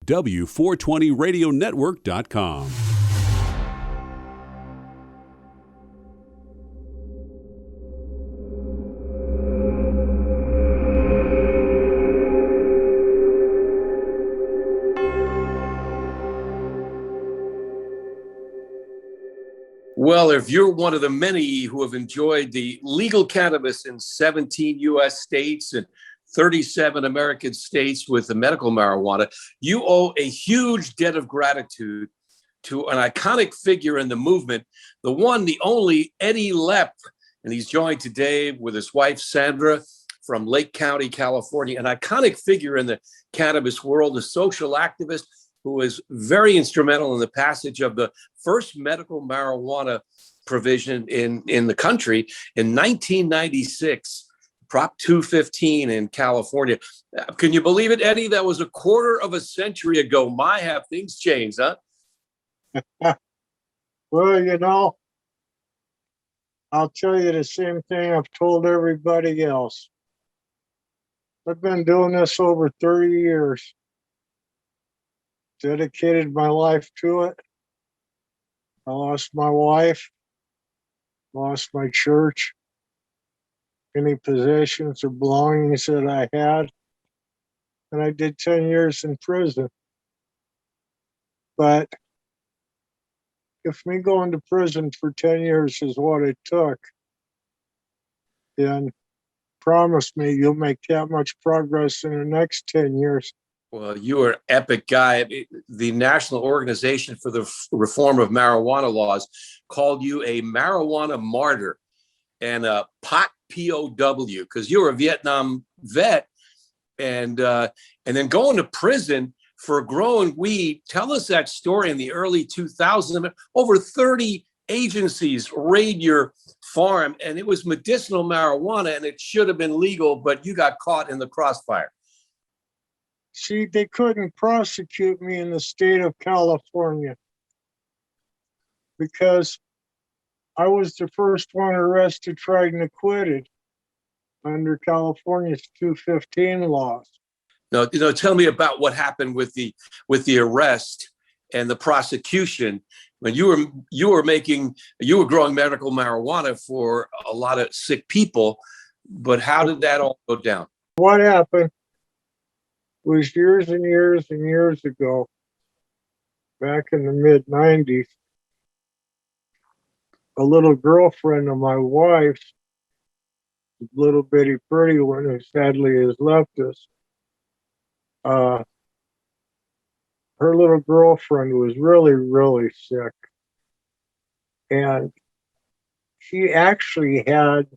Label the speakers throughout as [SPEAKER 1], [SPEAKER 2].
[SPEAKER 1] W420radionetwork.com.
[SPEAKER 2] Well, if you're one of the many who have enjoyed the legal cannabis in 17 U.S. states and 37 American states with the medical marijuana, you owe a huge debt of gratitude to an iconic figure in the movement, the one, the only Eddy Lepp. And he's joined today with his wife, Sandra, from Lake County, California, an iconic figure in the cannabis world, a social activist who was very instrumental in the passage of the first medical marijuana provision in the country in 1996, Prop 215 in California. Can you believe it, Eddy? That was a quarter of a century ago. My, have things changed, huh?
[SPEAKER 3] Well, you know, I'll tell you the same thing I've told everybody else. I've been doing this over 30 years. Dedicated my life to it. I lost my wife, lost my church, any possessions or belongings that I had, and I did 10 years in prison. But if me going to prison for 10 years is what it took, then promise me you'll make that much progress in the next 10 years.
[SPEAKER 2] Well, you are an epic guy. The National Organization for the Reform of Marijuana Laws called you a marijuana martyr and a pot POW because you were a Vietnam vet and then going to prison for growing weed. Tell us that story in the early 2000s. Over 30 agencies raid your farm, and it was medicinal marijuana, and it should have been legal, but you got caught in the crossfire.
[SPEAKER 3] See, they couldn't prosecute me in the state of California because I was the first one arrested, tried, and acquitted under California's 215 laws.
[SPEAKER 2] No, tell me about what happened with the arrest and the prosecution when you were growing medical marijuana for a lot of sick people, but how did that all go down?
[SPEAKER 3] What happened was years and years and years ago, back in the mid-90s, a little girlfriend of my wife's, little bitty pretty one who sadly has left us, her little girlfriend was really, really sick. And she actually had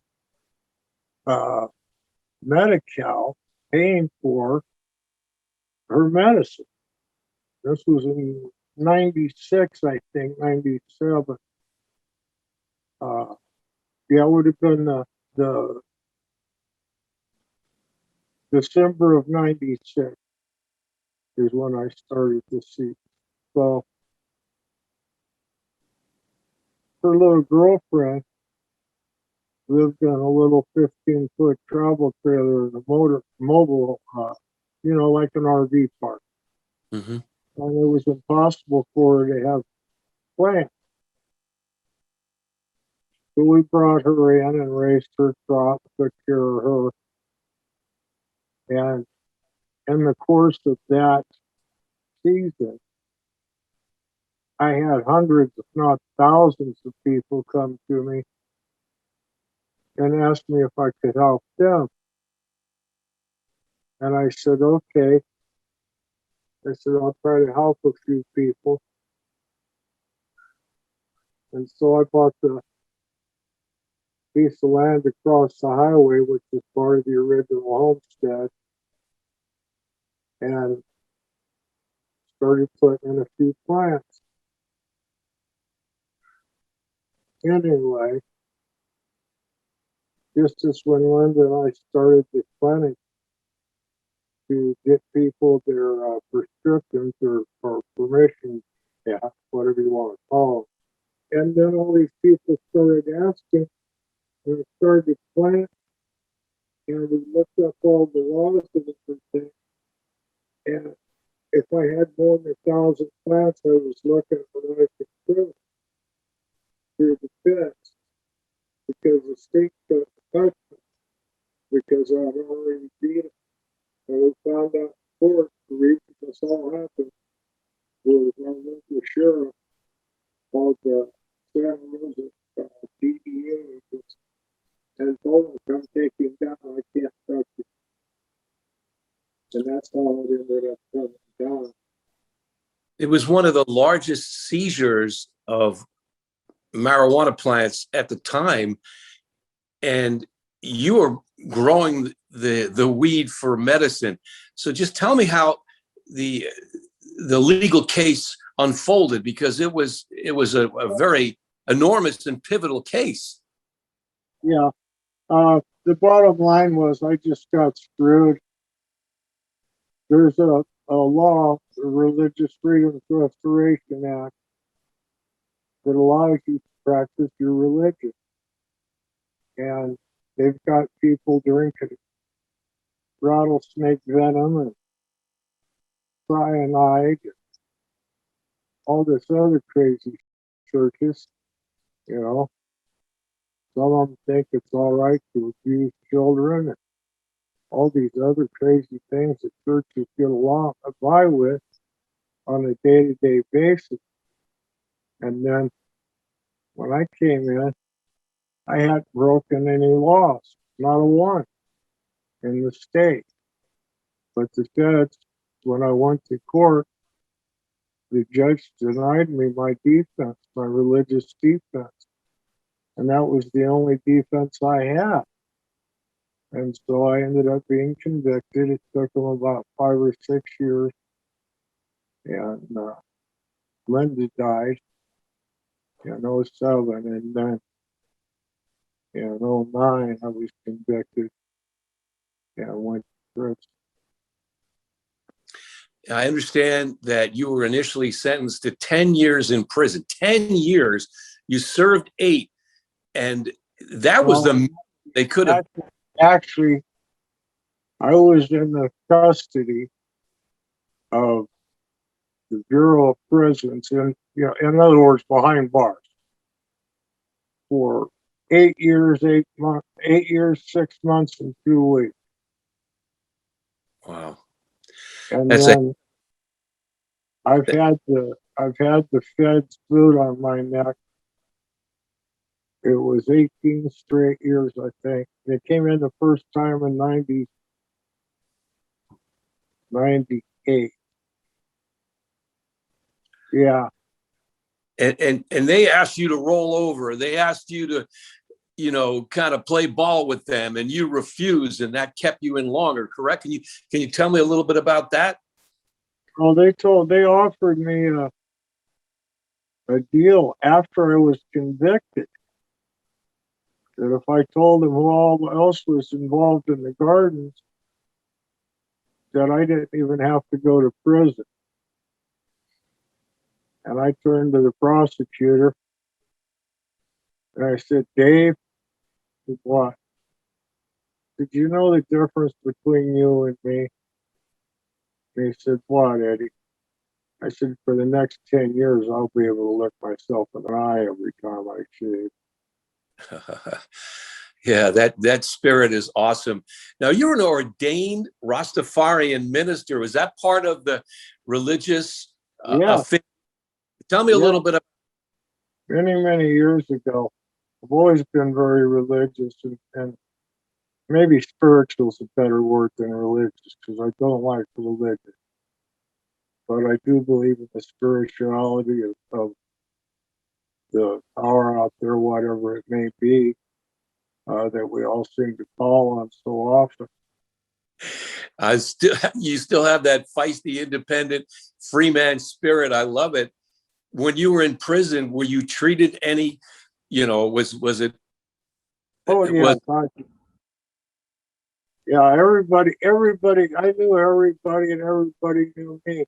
[SPEAKER 3] Medi-Cal paying for her medicine. This was in 96, I think, 97. Yeah, it would have been the December of 96 is when I started to see. So her little girlfriend lived in a little 15-foot travel trailer in a mobile, like an RV park. Mm-hmm. And it was impossible for her to have plants. So we brought her in and raised her crop, took care of her. And in the course of that season, I had hundreds, if not thousands, of people come to me and ask me if I could help them. And I said, okay. I said, I'll try to help a few people. And so I bought the piece of land across the highway, which is part of the original homestead, and started putting in a few plants. Anyway, just as when Linda and I started the clinic to get people their prescriptions or permission, whatever you want to call them. And then all these people started asking, and we started to plant, and we looked up all the laws and everything. And if I had more than 1,000 plants, I was looking for what I could prove through the fence because the state couldn't touch me because I had already beat it. And we found out in court the reason this all happened was our local sheriff called the Sandra DEA agents and told him, come take him down, I can't touch you. And that's how it ended up coming down.
[SPEAKER 2] It was one of the largest seizures of marijuana plants at the time, and you were growing the weed for medicine. So just tell me how the legal case unfolded, because it was a very enormous and pivotal case.
[SPEAKER 3] Yeah. The bottom line was I just got screwed. There's a law, the Religious Freedom Restoration Act, that allows you to practice your religion. And they've got people drinking rattlesnake venom and cyanide and all this other crazy churches, you know. Some of them think it's all right to abuse children and all these other crazy things that churches get along by with on a day-to-day basis. And then when I came in, I hadn't broken any laws, not a one in the state. But the judge, when I went to court, the judge denied me my defense, my religious defense. And that was the only defense I had. And so I ended up being convicted. It took them about 5 or 6 years. And Linda died in '07. And then in '09, I was convicted and went to prison.
[SPEAKER 2] I understand that you were initially sentenced to 10 years in prison. 10 years. You served 8. And that was they could have.
[SPEAKER 3] Actually, I was in the custody of the Bureau of Prisons, and in other words, behind bars, for 8 years, 8 months, 8 years, 6 months, and 2 weeks.
[SPEAKER 2] Wow.
[SPEAKER 3] And then I've had the feds boot on my neck. It was 18 straight years, I think. They came in the first time in 98. Yeah.
[SPEAKER 2] And they asked you to roll over. They asked you to, kind of play ball with them, and you refused, and that kept you in longer, correct? Can you tell me a little bit about that?
[SPEAKER 3] Well, they offered me a deal after I was convicted, that if I told them who all else was involved in the gardens, that I didn't even have to go to prison. And I turned to the prosecutor and I said, Dave, what? Did you know the difference between you and me? And he said, what, Eddie? I said, for the next 10 years, I'll be able to look myself in the eye every time I shave.
[SPEAKER 2] Yeah, that spirit is awesome. Now, you're an ordained Rastafarian minister. Was that part of the religious affinity? Tell me a little bit about.
[SPEAKER 3] Many years ago. I've always been very religious, and maybe spiritual is a better word than religious, because I don't like religion. But I do believe in the spirituality of the power out there, whatever it may be, that we all seem to call on so often.
[SPEAKER 2] You still have that feisty, independent, free man spirit. I love it. When you were in prison, were you treated any, was it?
[SPEAKER 3] Oh, yeah. Yeah, everybody, I knew everybody and everybody knew me.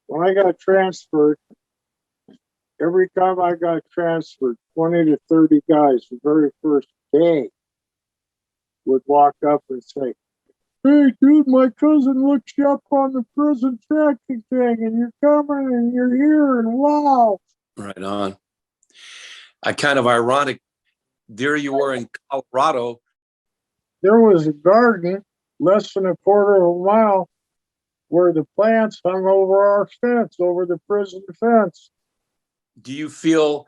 [SPEAKER 3] When I got transferred, every time I got transferred, 20 to 30 guys the very first day would walk up and say, Hey, dude, my cousin looked you up on the prison tracking thing, and you're coming, and you're here, and wow.
[SPEAKER 2] Right on. I kind of ironic. There you were in Colorado.
[SPEAKER 3] There was a garden less than a quarter of a mile where the plants hung over our fence, over the prison fence.
[SPEAKER 2] Do you feel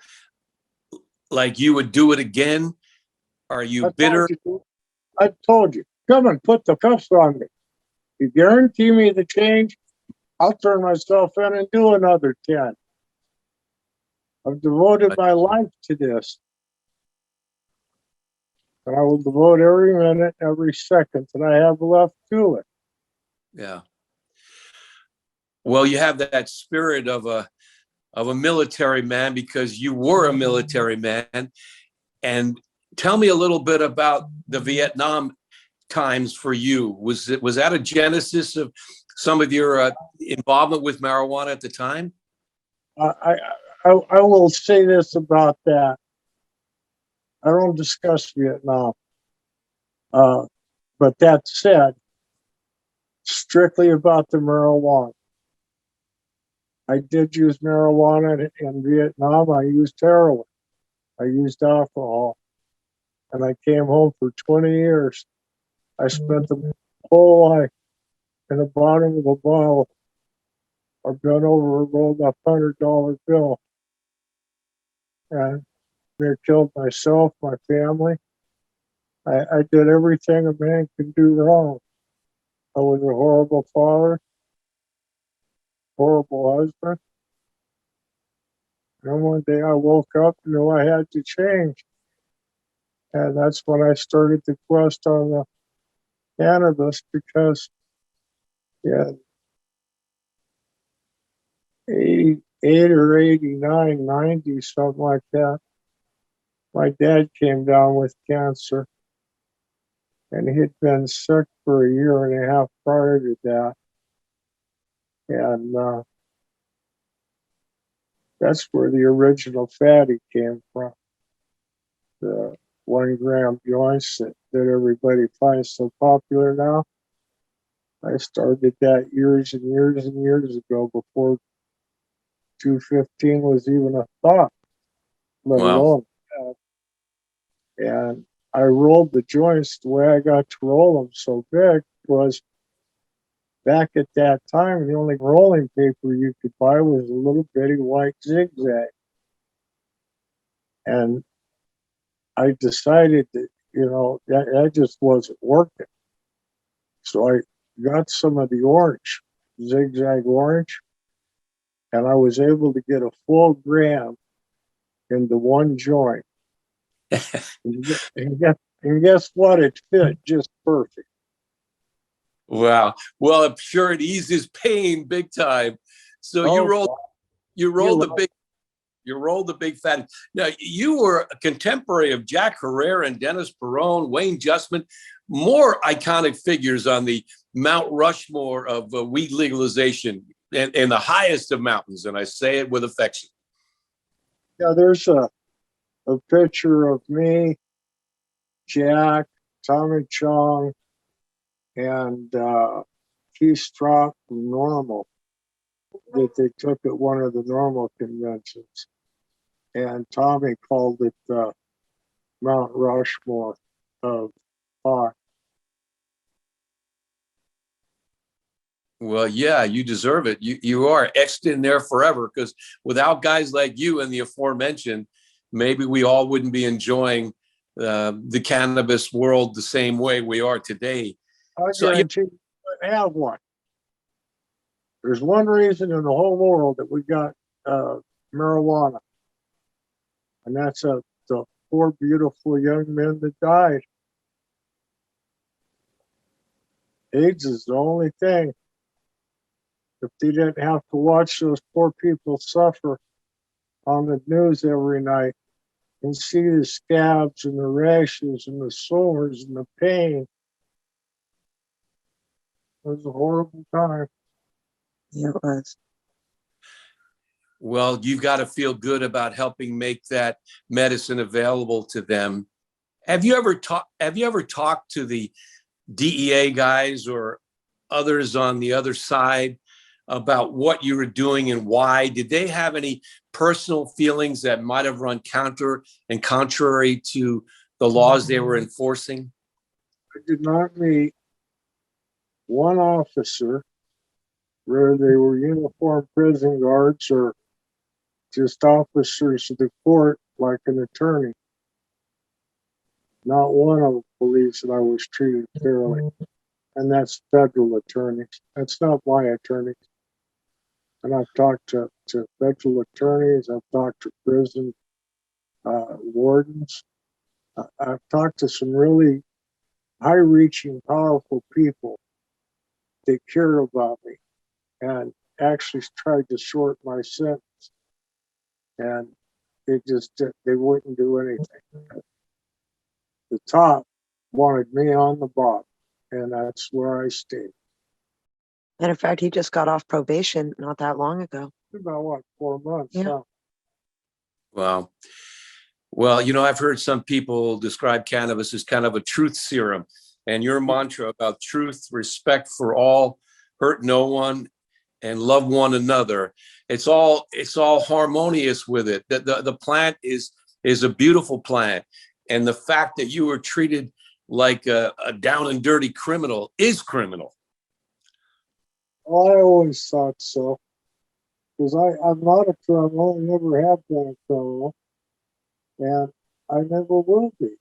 [SPEAKER 2] like you would do it again? Are you bitter?
[SPEAKER 3] I told you, come and put the cuffs on me. You guarantee me the change, I'll turn myself in and do another 10. I've devoted my life to this. And I will devote every minute, every second that I have left to it.
[SPEAKER 2] Yeah. Well, you have that spirit of a military man because you were a military man. And tell me a little bit about the Vietnam times for you. Was that a genesis of some of your involvement with marijuana at the time?
[SPEAKER 3] I will say this about that. I don't discuss Vietnam. But that said, strictly about the marijuana. I did use marijuana in Vietnam. I used heroin. I used alcohol. And I came home for 20 years. I spent the whole life in the bottom of a bottle or bent over a rolled up $100 bill. And they killed myself, my family. I did everything a man can do wrong. I was a horrible father, horrible husband. And one day I woke up and knew I had to change. And that's when I started the quest on the cannabis because, yeah, 88 or 89, 90, something like that. My dad came down with cancer. And he'd been sick for a year and a half prior to that. And that's where the original fatty came from. The 1 gram joints that everybody finds so popular now. I started that years and years and years ago before 215 was even a thought, let alone that. And I rolled the joints. The way I got to roll them so big was back at that time, the only rolling paper you could buy was a little bitty white zigzag. And I decided that, that just wasn't working. So I got some of the orange, zigzag orange, and I was able to get a full gram into one joint. and guess what? It fit just perfect.
[SPEAKER 2] Wow. Well, I'm sure it eases pain big time. So you rolled the big fatty. Now you were a contemporary of Jack Herrera and Dennis Perone, Wayne Justman, more iconic figures on the Mount Rushmore of weed legalization and the highest of mountains. And I say it with affection.
[SPEAKER 3] Yeah, there's a picture of me, Jack, Tommy Chong, and Keith Strock from Normal that they took at one of the Normal conventions. And Tommy called it Mount Rushmore of pot.
[SPEAKER 2] Well, yeah, you deserve it. You are etched in there forever because without guys like you and the aforementioned, maybe we all wouldn't be enjoying the cannabis world the same way we are today.
[SPEAKER 3] I guarantee you have one. There's one reason in the whole world that we got marijuana, and that's the 4 beautiful young men that died. AIDS is the only thing. If they didn't have to watch those poor people suffer on the news every night and see the scabs and the rashes and the sores and the pain, it was a horrible time.
[SPEAKER 4] Yeah, it was.
[SPEAKER 2] Well, you've got to feel good about helping make that medicine available to them. Have you ever talked to the DEA guys or others on the other side about what you were doing and why? Did they have any personal feelings that might have run counter and contrary to the laws they were enforcing?
[SPEAKER 3] I did not meet one officer, whether they were uniformed prison guards or just officers of the court, like an attorney. Not one of them believes that I was treated fairly. And that's federal attorneys. That's not my attorneys. And I've talked to federal attorneys. I've talked to prison wardens. I've talked to some really high-reaching, powerful people that cared about me and actually tried to short my sentence. And they wouldn't do anything. The top wanted me on the bottom, and that's where I stayed.
[SPEAKER 4] Matter of fact, he just got off probation not that long ago.
[SPEAKER 3] About what, 4 months?
[SPEAKER 4] Yeah.
[SPEAKER 3] Huh?
[SPEAKER 2] Wow. Well, I've heard some people describe cannabis as kind of a truth serum, and your mantra about truth, respect for all, hurt no one, and love one another. It's all harmonious with it. The plant is a beautiful plant. And the fact that you were treated like a down and dirty criminal is criminal.
[SPEAKER 3] Well, I always thought so. Because I'm not a criminal. I never have been a criminal. And I never will be.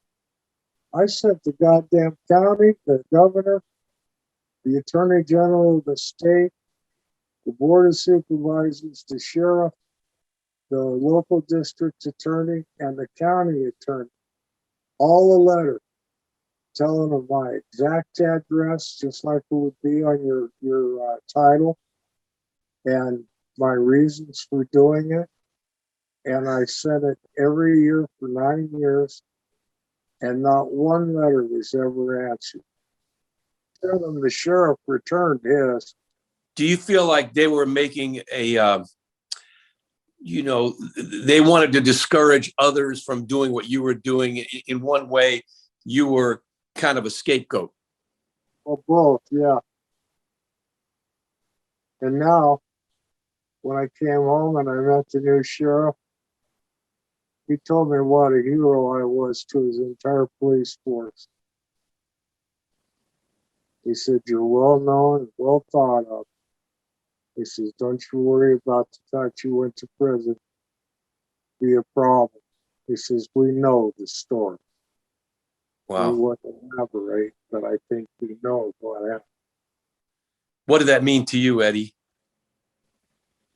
[SPEAKER 3] I sent the goddamn county, the governor, the attorney general of the state, the board of supervisors, the sheriff, the local district attorney, and the county attorney all a letter telling them my exact address, just like it would be on your title, and my reasons for doing it. And I sent it every year for 9 years, and not one letter was ever answered. Tell them the sheriff returned his.
[SPEAKER 2] Do you feel like they were making they wanted to discourage others from doing what you were doing? In one way, you were kind of a scapegoat.
[SPEAKER 3] Well, both, yeah. And now, when I came home and I met the new sheriff, he told me what a hero I was to his entire police force. He said, "You're well known and well thought of." He says, "Don't you worry about the fact you went to prison. Be a problem." He says, "We know the story."
[SPEAKER 2] Wow.
[SPEAKER 3] We wouldn't elaborate, but I think we know what happened.
[SPEAKER 2] What did that mean to you, Eddie?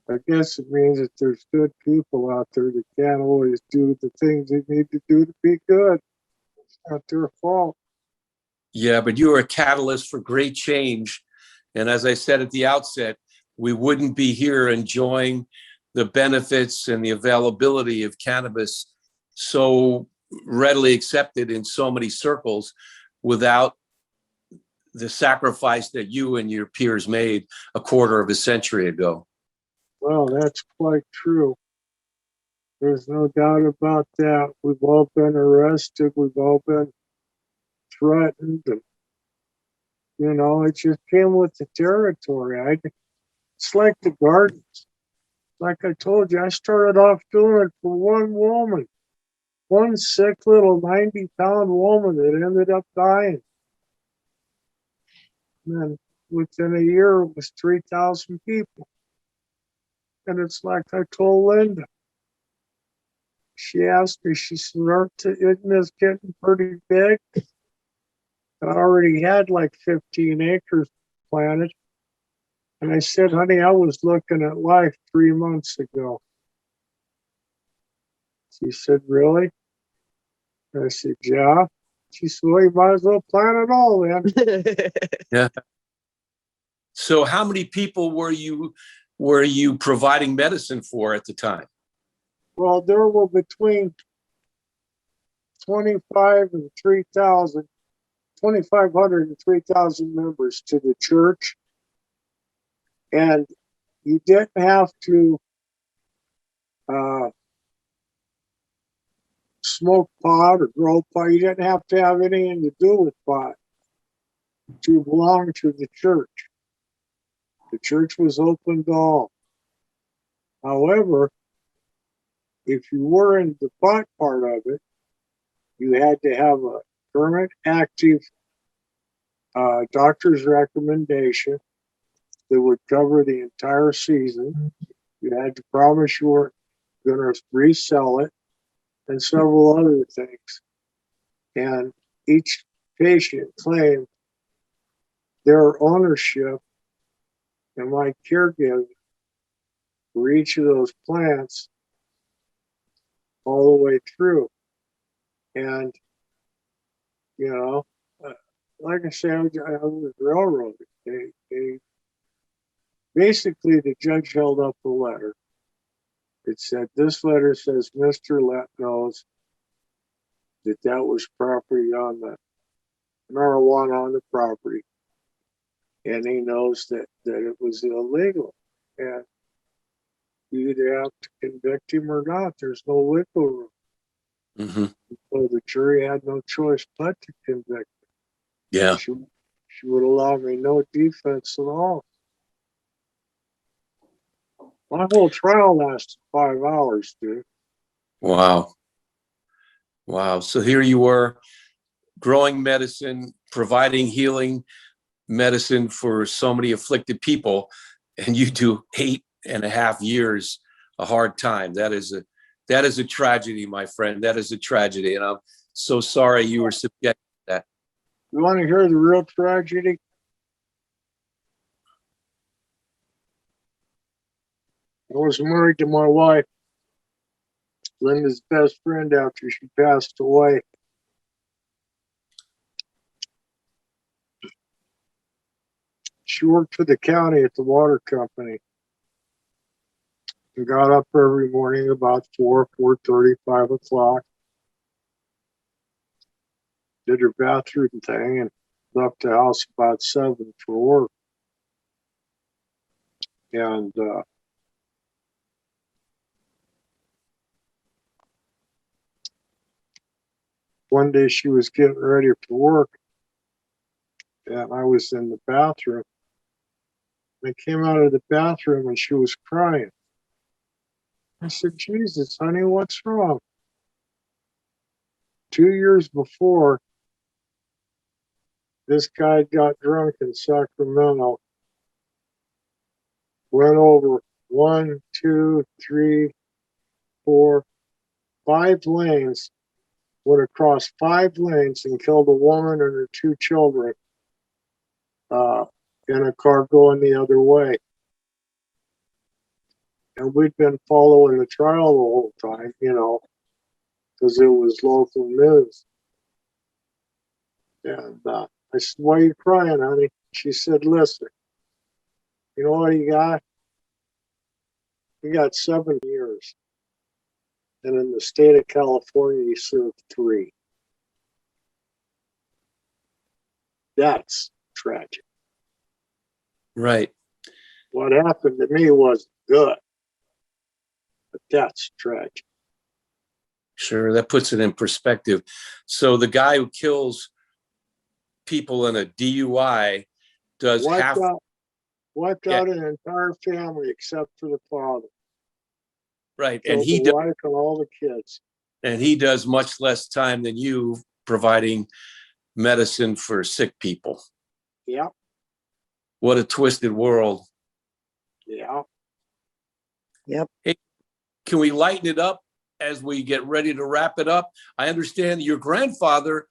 [SPEAKER 3] I guess it means that there's good people out there that can't always do the things they need to do to be good. It's not their fault.
[SPEAKER 2] Yeah, but you were a catalyst for great change. And as I said at the outset, we wouldn't be here enjoying the benefits and the availability of cannabis so readily accepted in so many circles without the sacrifice that you and your peers made a quarter of a century ago.
[SPEAKER 3] Well, that's quite true. There's no doubt about that. We've all been arrested. We've all been threatened. And, it just came with the territory. It's like the gardens. Like I told you, I started off doing it for one woman. One sick little 90-pound woman that ended up dying. And then within a year, it was 3,000 people. And it's like I told Linda. She asked me, she said, "Isn't this getting pretty big?" I already had like 15 acres planted. And I said, "Honey, I was looking at life 3 months ago." She said, "Really?" And I said, "Yeah." She said, "Well, you might as well plant it all then."
[SPEAKER 2] Yeah. So how many people were you providing medicine for at the time?
[SPEAKER 3] Well, there were between 25 and 3,000, 2,500 and 3,000 members to the church. And you didn't have to smoke pot or grow pot. You didn't have to have anything to do with pot. to belong to the church. The church was open to all. However, if you were in the pot part of it, you had to have a current active doctor's recommendation that would cover the entire season. You had to promise you weren't going to resell it and several other things. And each patient claimed their ownership and my caregiving for each of those plants all the way through. And, you know, like I said, I was railroaded. They basically, the judge held up the letter. It said, this letter says Mr. Lepp knows that was property on the marijuana on the property. And he knows that it was illegal. And you either have to convict him or not. There's no wiggle room.
[SPEAKER 2] Mm-hmm.
[SPEAKER 3] So the jury had no choice but to convict him.
[SPEAKER 2] Yeah.
[SPEAKER 3] She would allow me no defense at all. My whole trial lasted 5 hours, dude.
[SPEAKER 2] Wow. Wow. So here you were growing medicine, providing healing medicine for so many afflicted people, and you do 8.5 years, a hard time. That is a tragedy, my friend. That is a tragedy. And I'm so sorry you were subjected to that.
[SPEAKER 3] You want to hear the real tragedy? I was married to my wife, Linda's best friend, after she passed away. She worked for the county at the water company and got up every morning about 4:30, 5 o'clock, did her bathroom thing, and left the house about 7 for work. And one day she was getting ready for work, and I was in the bathroom. I came out of the bathroom and she was crying. I said, Jesus, honey, what's wrong? 2 years before, this guy got drunk in Sacramento, went over 1, 2, 3, 4, 5 lanes, went across 5 lanes and killed a woman and her 2 children in a car going the other way. And we'd been following the trial the whole time, you know, because it was local news. And I said, why are you crying, honey? She said, listen, you know what you got? You got 7 years. And in the state of California, you served 3. That's tragic.
[SPEAKER 2] Right.
[SPEAKER 3] What happened to me wasn't good, but that's tragic.
[SPEAKER 2] Sure, that puts it in perspective. So the guy who kills people in a DUI does
[SPEAKER 3] wiped out an entire family except for the father.
[SPEAKER 2] Right,
[SPEAKER 3] and the wife and all the kids.
[SPEAKER 2] And he does much less time than you providing medicine for sick people.
[SPEAKER 3] Yeah.
[SPEAKER 2] What a twisted world.
[SPEAKER 3] Yeah.
[SPEAKER 4] Yep.
[SPEAKER 2] Hey, can we lighten it up as we get ready to wrap it up? I understand your grandfather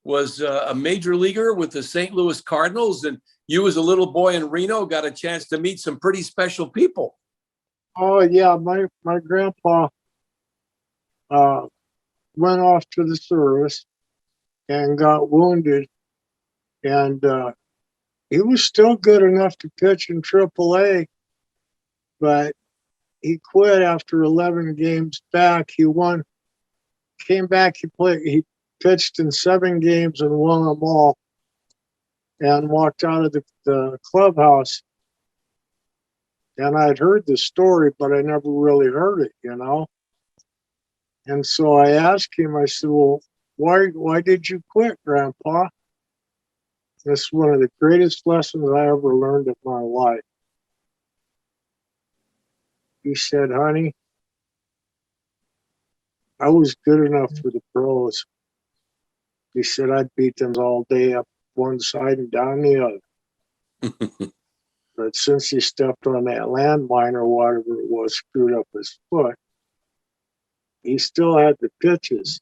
[SPEAKER 2] was a major leaguer with the St. Louis Cardinals, and you as a little boy in Reno got a chance to meet some pretty special people.
[SPEAKER 3] Oh yeah, my grandpa went off to the service and got wounded, and he was still good enough to pitch in AAA, but he quit after 11 games back. He came back, he pitched in 7 games and won them all, and walked out of the clubhouse. And I'd heard the story, but I never really heard it, you know. And so I asked him, I said, well, why did you quit, Grandpa? This is one of the greatest lessons I ever learned in my life. He said, honey, I was good enough for the pros. He said, I'd beat them all day up one side and down the other. But since he stepped on that landmine or whatever it was, screwed up his foot, he still had the pitches.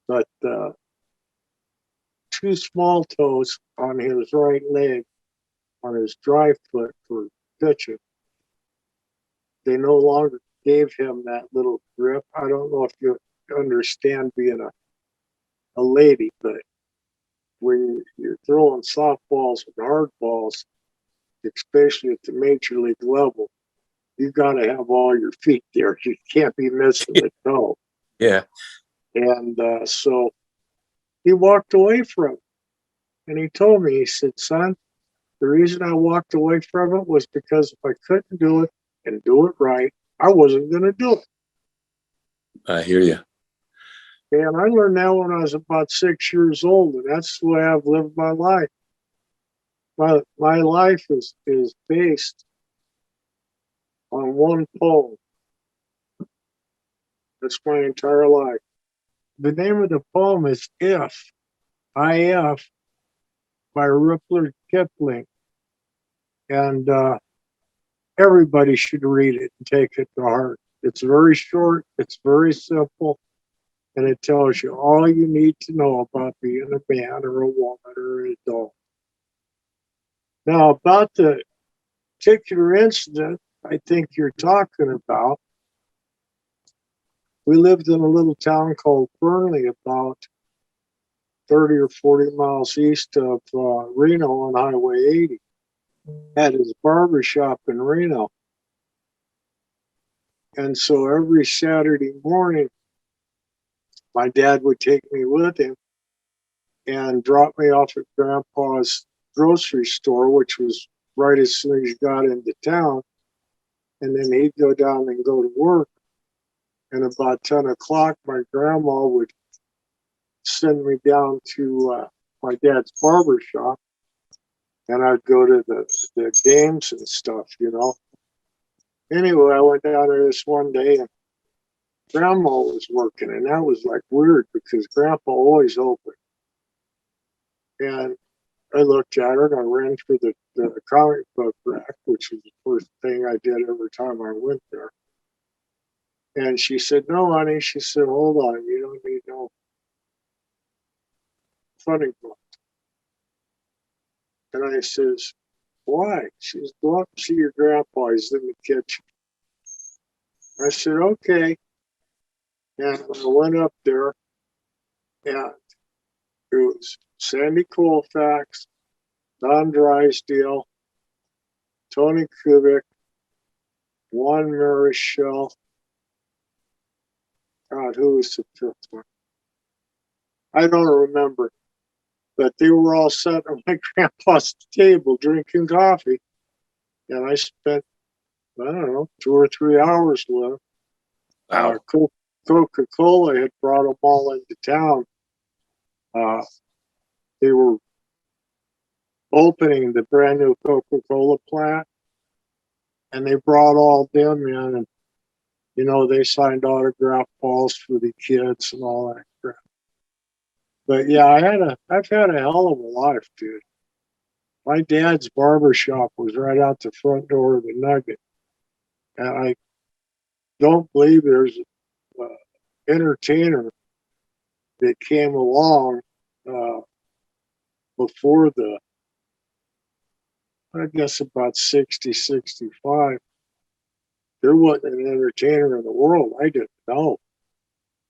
[SPEAKER 3] But 2 small toes on his right leg, on his dry foot for pitching, they no longer gave him that little grip. I don't know if you understand being a lady, but when you're throwing softballs and hard balls, especially at the major league level, you got to have all your feet there. You can't be missing the toe.
[SPEAKER 2] Yeah.
[SPEAKER 3] And so he walked away from it. And he told me, he said, son, the reason I walked away from it was because if I couldn't do it and do it right, I wasn't going to do it.
[SPEAKER 2] I hear you.
[SPEAKER 3] And I learned that when I was about 6 years old, and that's the way I've lived my life. My life is based on one poem. That's my entire life. The name of the poem is If, I-F, by Rudyard Kipling. And everybody should read it and take it to heart. It's very short, it's very simple, and it tells you all you need to know about being a man or a woman or an adult. Now, about the particular incident I think you're talking about, we lived in a little town called Fernley, about 30 or 40 miles east of Reno on Highway 80. Had his barber shop in Reno. And so every Saturday morning, my dad would take me with him and drop me off at Grandpa's grocery store, which was right as soon as you got into town. And then he'd go down and go to work. And about 10 o'clock, my grandma would send me down to my dad's barber shop. And I'd go to the games and stuff, you know. Anyway, I went down there this one day and Grandma was working, and that was like weird because Grandpa always opened. And I looked at her and I ran through the comic book rack, which was the first thing I did every time I went there. And she said, no, honey. She said, hold on. You don't need no funny book. And I says, why? She says, go up and see your grandpa. He's in the kitchen. I said, okay. And I went up there, and it was Sandy Colfax, Don Drysdale, Tony Kubik, Juan Marichal. God, who was the fifth one? I don't remember. But they were all sat at my grandpa's table drinking coffee. And I spent, I don't know, 2 or 3 hours with them.
[SPEAKER 2] Wow.
[SPEAKER 3] Coca-Cola had brought them all into town. They were opening the brand new Coca-Cola plant. And they brought all them in. And, you know, they signed autograph balls for the kids and all that crap. But yeah, I've had a hell of a life, dude. My dad's barber shop was right out the front door of the Nugget. And I don't believe there's an entertainer that came along before I guess about 60, 65. There wasn't an entertainer in the world I didn't know.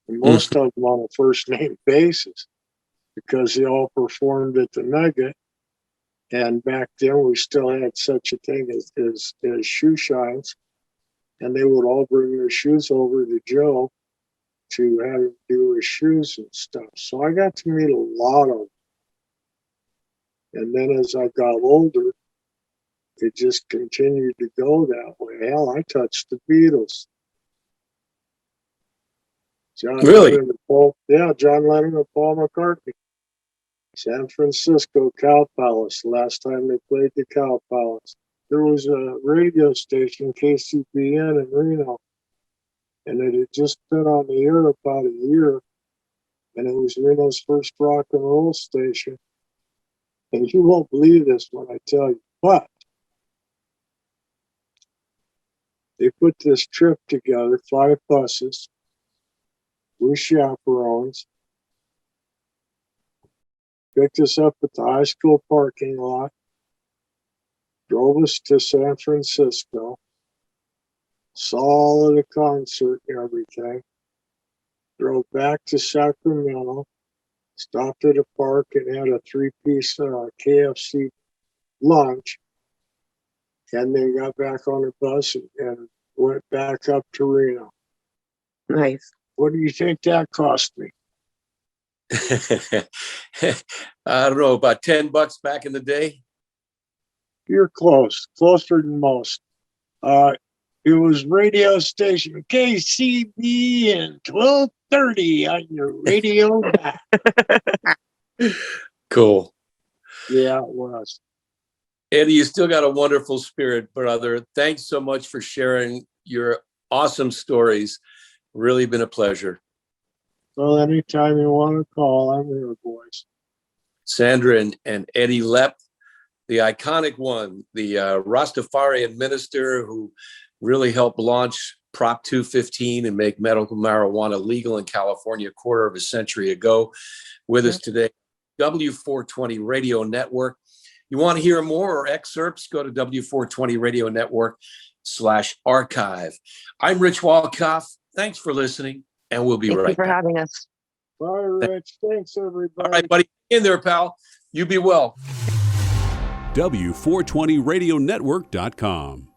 [SPEAKER 3] And most of them on a first name basis because they all performed at the Nugget. And back then we still had such a thing as shoe shines. And they would all bring their shoes over to Joe to have him do his shoes and stuff. So I got to meet a lot of them. And then as I got older, it just continued to go that way. Hell, I touched the Beatles. John
[SPEAKER 2] Really?
[SPEAKER 3] Lennon and Paul McCartney. San Francisco Cow Palace, last time they played the Cow Palace. There was a radio station, KCBN in Reno, and it had just been on the air about a year, and it was Reno's first rock and roll station. And you won't believe this when I tell you, but they put this trip together, 5 buses, with chaperones, picked us up at the high school parking lot, drove us to San Francisco, saw all of the concert and everything, drove back to Sacramento, stopped at a park and had a 3-piece KFC lunch, and then got back on the bus and went back up to Reno.
[SPEAKER 4] Nice.
[SPEAKER 3] What do you think that cost me?
[SPEAKER 2] I don't know, about $10 back in the day.
[SPEAKER 3] You're close, closer than most. It was radio station KCB and 1230 on your radio back.
[SPEAKER 2] Cool.
[SPEAKER 3] Yeah, it was.
[SPEAKER 2] Eddy, you still got a wonderful spirit, brother. Thanks so much for sharing your awesome stories. Really been a pleasure.
[SPEAKER 3] Well, anytime you want to call, I'm here, boys.
[SPEAKER 2] Sandra and Eddy Lepp, the iconic one, the Rastafarian minister who really helped launch Prop 215 and make medical marijuana legal in California a quarter of a century ago, with us today. W420 Radio Network. You want to hear more or excerpts? Go to W420 Radio Network/archive. I'm Rich Walcoff. Thanks for listening, and we'll be
[SPEAKER 4] Thank
[SPEAKER 2] right
[SPEAKER 4] you for
[SPEAKER 2] back.
[SPEAKER 4] having us.
[SPEAKER 3] Bye, Rich. Thanks, everybody.
[SPEAKER 2] All right, buddy. In there, pal. You be well.
[SPEAKER 1] W420radionetwork.com.